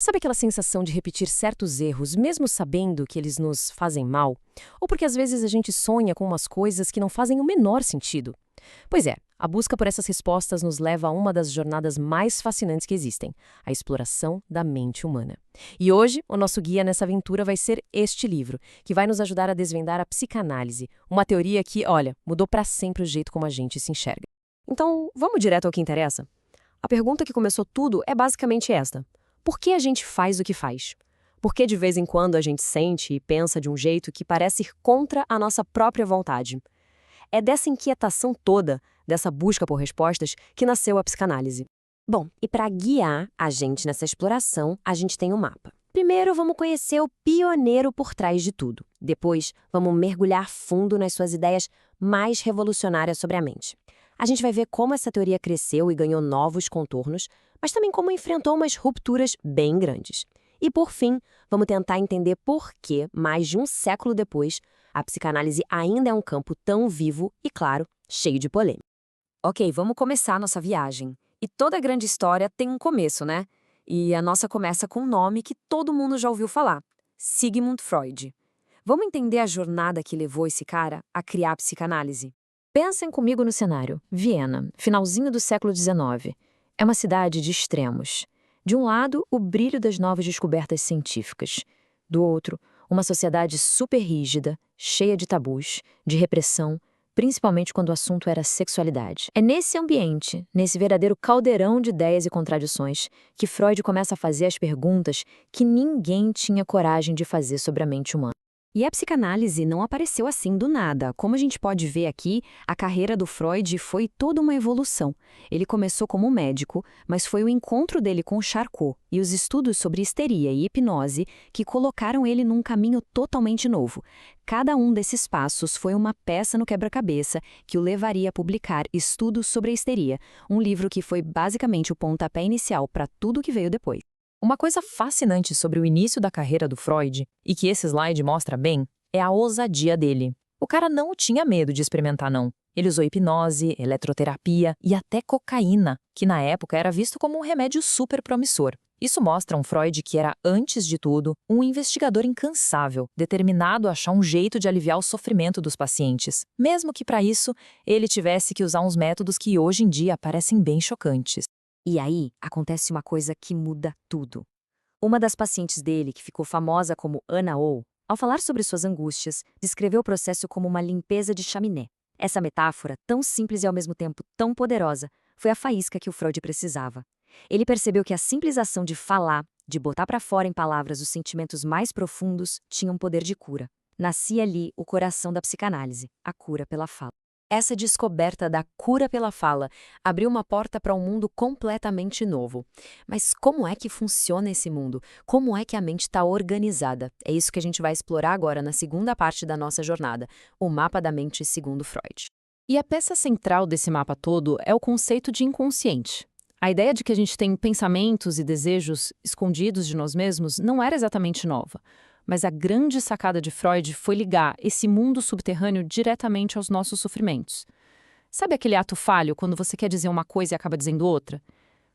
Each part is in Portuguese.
Sabe aquela sensação de repetir certos erros, mesmo sabendo que eles nos fazem mal? Ou porque às vezes a gente sonha com umas coisas que não fazem o menor sentido? Pois é, a busca por essas respostas nos leva a uma das jornadas mais fascinantes que existem, a exploração da mente humana. E hoje, o nosso guia nessa aventura vai ser este livro, que vai nos ajudar a desvendar a psicanálise, uma teoria que, olha, mudou para sempre o jeito como a gente se enxerga. Então, vamos direto ao que interessa? A pergunta que começou tudo é basicamente esta: por que a gente faz o que faz? Por que de vez em quando a gente sente e pensa de um jeito que parece ir contra a nossa própria vontade? É dessa inquietação toda, dessa busca por respostas, que nasceu a psicanálise. Bom, e para guiar a gente nessa exploração, a gente tem um mapa. Primeiro, vamos conhecer o pioneiro por trás de tudo. Depois, vamos mergulhar fundo nas suas ideias mais revolucionárias sobre a mente. A gente vai ver como essa teoria cresceu e ganhou novos contornos, mas também como enfrentou umas rupturas bem grandes. E, por fim, vamos tentar entender por que, mais de um século depois, a psicanálise ainda é um campo tão vivo e, claro, cheio de polêmica. Ok, vamos começar nossa viagem. E toda grande história tem um começo, né? E a nossa começa com um nome que todo mundo já ouviu falar: Sigmund Freud. Vamos entender a jornada que levou esse cara a criar a psicanálise? Pensem comigo no cenário. Viena, finalzinho do século XIX. É uma cidade de extremos. De um lado, o brilho das novas descobertas científicas. Do outro, uma sociedade super rígida, cheia de tabus, de repressão, principalmente quando o assunto era sexualidade. É nesse ambiente, nesse verdadeiro caldeirão de ideias e contradições, que Freud começa a fazer as perguntas que ninguém tinha coragem de fazer sobre a mente humana. E a psicanálise não apareceu assim do nada. Como a gente pode ver aqui, a carreira do Freud foi toda uma evolução. Ele começou como médico, mas foi o encontro dele com Charcot e os estudos sobre histeria e hipnose que colocaram ele num caminho totalmente novo. Cada um desses passos foi uma peça no quebra-cabeça que o levaria a publicar Estudos sobre a Histeria, um livro que foi basicamente o pontapé inicial para tudo que veio depois. Uma coisa fascinante sobre o início da carreira do Freud, e que esse slide mostra bem, é a ousadia dele. O cara não tinha medo de experimentar, não. Ele usou hipnose, eletroterapia e até cocaína, que na época era visto como um remédio super promissor. Isso mostra um Freud que era, antes de tudo, um investigador incansável, determinado a achar um jeito de aliviar o sofrimento dos pacientes, mesmo que para isso ele tivesse que usar uns métodos que hoje em dia parecem bem chocantes. E aí, acontece uma coisa que muda tudo. Uma das pacientes dele, que ficou famosa como Ana O, ao falar sobre suas angústias, descreveu o processo como uma limpeza de chaminé. Essa metáfora, tão simples e ao mesmo tempo tão poderosa, foi a faísca que o Freud precisava. Ele percebeu que a simples ação de falar, de botar para fora em palavras os sentimentos mais profundos, tinha um poder de cura. Nascia ali o coração da psicanálise, a cura pela fala. Essa descoberta da cura pela fala abriu uma porta para um mundo completamente novo. Mas como é que funciona esse mundo? Como é que a mente está organizada? É isso que a gente vai explorar agora na segunda parte da nossa jornada, o mapa da mente segundo Freud. E a peça central desse mapa todo é o conceito de inconsciente. A ideia de que a gente tem pensamentos e desejos escondidos de nós mesmos não era exatamente nova. Mas a grande sacada de Freud foi ligar esse mundo subterrâneo diretamente aos nossos sofrimentos. Sabe aquele ato falho quando você quer dizer uma coisa e acaba dizendo outra?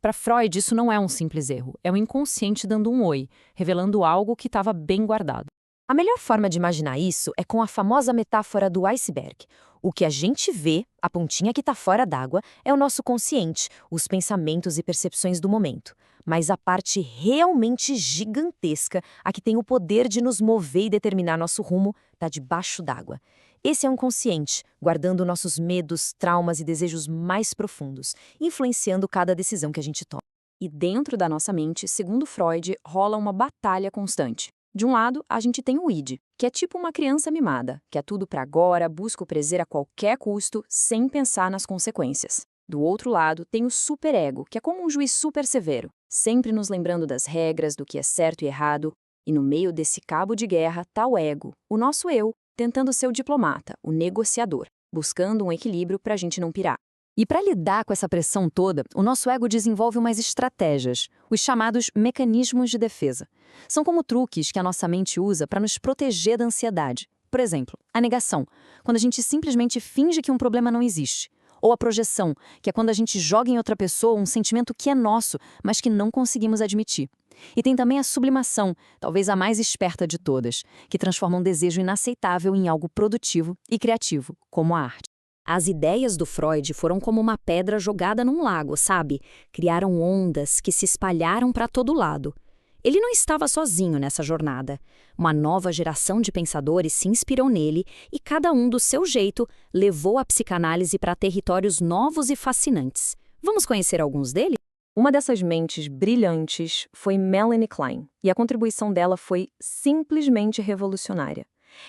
Para Freud, isso não é um simples erro, é o inconsciente dando um oi, revelando algo que estava bem guardado. A melhor forma de imaginar isso é com a famosa metáfora do iceberg. O que a gente vê, a pontinha que está fora d'água, é o nosso consciente, os pensamentos e percepções do momento. Mas a parte realmente gigantesca, a que tem o poder de nos mover e determinar nosso rumo, está debaixo d'água. Esse é um consciente, guardando nossos medos, traumas e desejos mais profundos, influenciando cada decisão que a gente toma. E dentro da nossa mente, segundo Freud, rola uma batalha constante. De um lado, a gente tem o id, que é tipo uma criança mimada, que é tudo para agora, busca o prazer a qualquer custo, sem pensar nas consequências. Do outro lado, tem o superego, que é como um juiz super severo, sempre nos lembrando das regras, do que é certo e errado. E no meio desse cabo de guerra está o ego, o nosso eu, tentando ser o diplomata, o negociador, buscando um equilíbrio para a gente não pirar. E para lidar com essa pressão toda, o nosso ego desenvolve umas estratégias, os chamados mecanismos de defesa. São como truques que a nossa mente usa para nos proteger da ansiedade. Por exemplo, a negação, quando a gente simplesmente finge que um problema não existe. Ou a projeção, que é quando a gente joga em outra pessoa um sentimento que é nosso, mas que não conseguimos admitir. E tem também a sublimação, talvez a mais esperta de todas, que transforma um desejo inaceitável em algo produtivo e criativo, como a arte. As ideias do Freud foram como uma pedra jogada num lago, sabe? Criaram ondas que se espalharam para todo lado. Ele não estava sozinho nessa jornada. Uma nova geração de pensadores se inspirou nele e, cada um do seu jeito, levou a psicanálise para territórios novos e fascinantes. Vamos conhecer alguns deles? Uma dessas mentes brilhantes foi Melanie Klein, e a contribuição dela foi simplesmente revolucionária.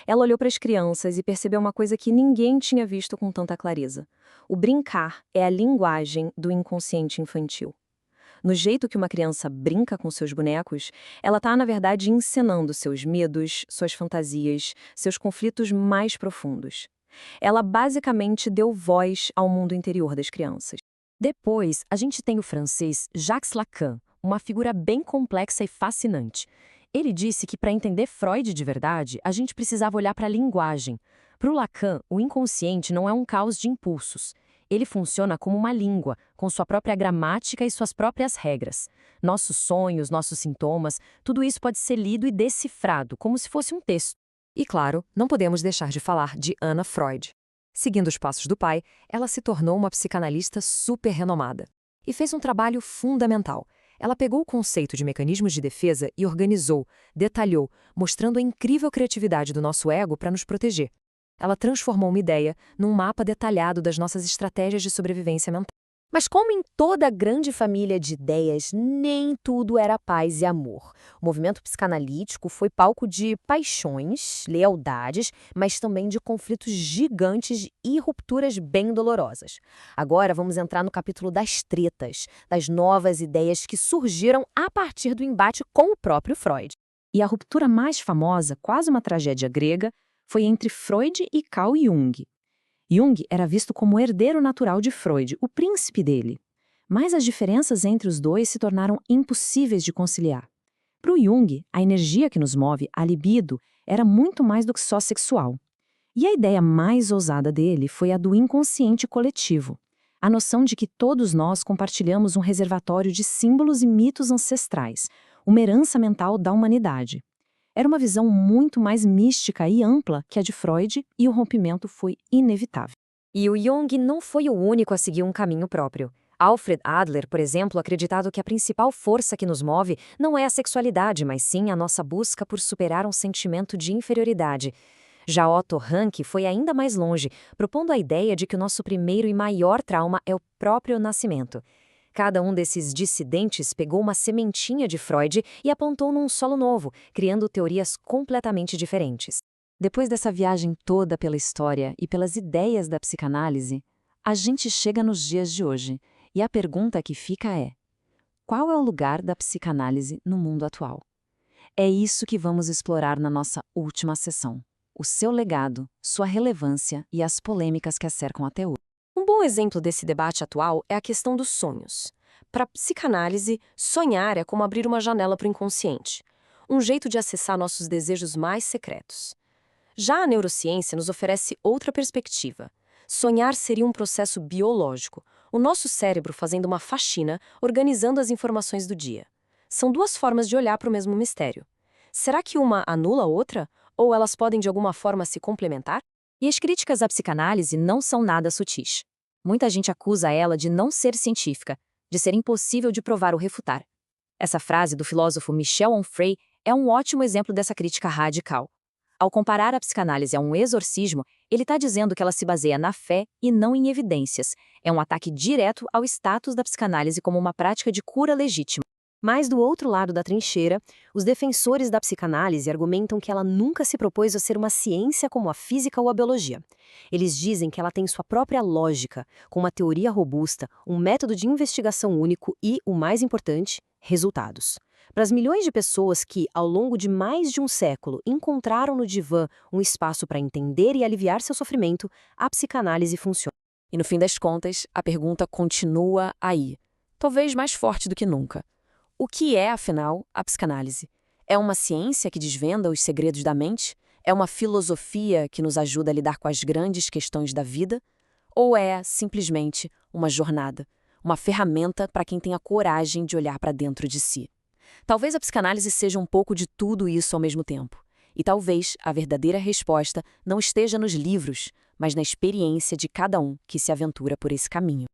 Ela olhou para as crianças e percebeu uma coisa que ninguém tinha visto com tanta clareza. O brincar é a linguagem do inconsciente infantil. No jeito que uma criança brinca com seus bonecos, ela está, na verdade, encenando seus medos, suas fantasias, seus conflitos mais profundos. Ela basicamente deu voz ao mundo interior das crianças. Depois, a gente tem o francês Jacques Lacan, uma figura bem complexa e fascinante. Ele disse que para entender Freud de verdade, a gente precisava olhar para a linguagem. Para o Lacan, o inconsciente não é um caos de impulsos. Ele funciona como uma língua, com sua própria gramática e suas próprias regras. Nossos sonhos, nossos sintomas, tudo isso pode ser lido e decifrado, como se fosse um texto. E claro, não podemos deixar de falar de Anna Freud. Seguindo os passos do pai, ela se tornou uma psicanalista super renomada. E fez um trabalho fundamental. Ela pegou o conceito de mecanismos de defesa e organizou, detalhou, mostrando a incrível criatividade do nosso ego para nos proteger. Ela transformou uma ideia num mapa detalhado das nossas estratégias de sobrevivência mental. Mas como em toda grande família de ideias, nem tudo era paz e amor. O movimento psicanalítico foi palco de paixões, lealdades, mas também de conflitos gigantes e rupturas bem dolorosas. Agora vamos entrar no capítulo das tretas, das novas ideias que surgiram a partir do embate com o próprio Freud. E a ruptura mais famosa, quase uma tragédia grega, foi entre Freud e Carl Jung. Jung era visto como herdeiro natural de Freud, o príncipe dele. Mas as diferenças entre os dois se tornaram impossíveis de conciliar. Para o Jung, a energia que nos move, a libido, era muito mais do que só sexual. E a ideia mais ousada dele foi a do inconsciente coletivo. A noção de que todos nós compartilhamos um reservatório de símbolos e mitos ancestrais, uma herança mental da humanidade. Era uma visão muito mais mística e ampla que a de Freud, e o rompimento foi inevitável. E o Jung não foi o único a seguir um caminho próprio. Alfred Adler, por exemplo, acreditava que a principal força que nos move não é a sexualidade, mas sim a nossa busca por superar um sentimento de inferioridade. Já Otto Rank foi ainda mais longe, propondo a ideia de que o nosso primeiro e maior trauma é o próprio nascimento. Cada um desses dissidentes pegou uma sementinha de Freud e apontou num solo novo, criando teorias completamente diferentes. Depois dessa viagem toda pela história e pelas ideias da psicanálise, a gente chega nos dias de hoje, e a pergunta que fica é: qual é o lugar da psicanálise no mundo atual? É isso que vamos explorar na nossa última sessão. O seu legado, sua relevância e as polêmicas que a cercam até hoje. Um bom exemplo desse debate atual é a questão dos sonhos. Para a psicanálise, sonhar é como abrir uma janela para o inconsciente, um jeito de acessar nossos desejos mais secretos. Já a neurociência nos oferece outra perspectiva. Sonhar seria um processo biológico, o nosso cérebro fazendo uma faxina, organizando as informações do dia. São duas formas de olhar para o mesmo mistério. Será que uma anula a outra? Ou elas podem de alguma forma se complementar? E as críticas à psicanálise não são nada sutis. Muita gente acusa ela de não ser científica, de ser impossível de provar ou refutar. Essa frase do filósofo Michel Onfray é um ótimo exemplo dessa crítica radical. Ao comparar a psicanálise a um exorcismo, ele está dizendo que ela se baseia na fé e não em evidências. É um ataque direto ao status da psicanálise como uma prática de cura legítima. Mas do outro lado da trincheira, os defensores da psicanálise argumentam que ela nunca se propôs a ser uma ciência como a física ou a biologia. Eles dizem que ela tem sua própria lógica, com uma teoria robusta, um método de investigação único e, o mais importante, resultados. Para as milhões de pessoas que, ao longo de mais de um século, encontraram no divã um espaço para entender e aliviar seu sofrimento, a psicanálise funciona. E no fim das contas, a pergunta continua aí, talvez mais forte do que nunca. O que é, afinal, a psicanálise? É uma ciência que desvenda os segredos da mente? É uma filosofia que nos ajuda a lidar com as grandes questões da vida? Ou é, simplesmente, uma jornada, uma ferramenta para quem tem a coragem de olhar para dentro de si? Talvez a psicanálise seja um pouco de tudo isso ao mesmo tempo. E talvez a verdadeira resposta não esteja nos livros, mas na experiência de cada um que se aventura por esse caminho.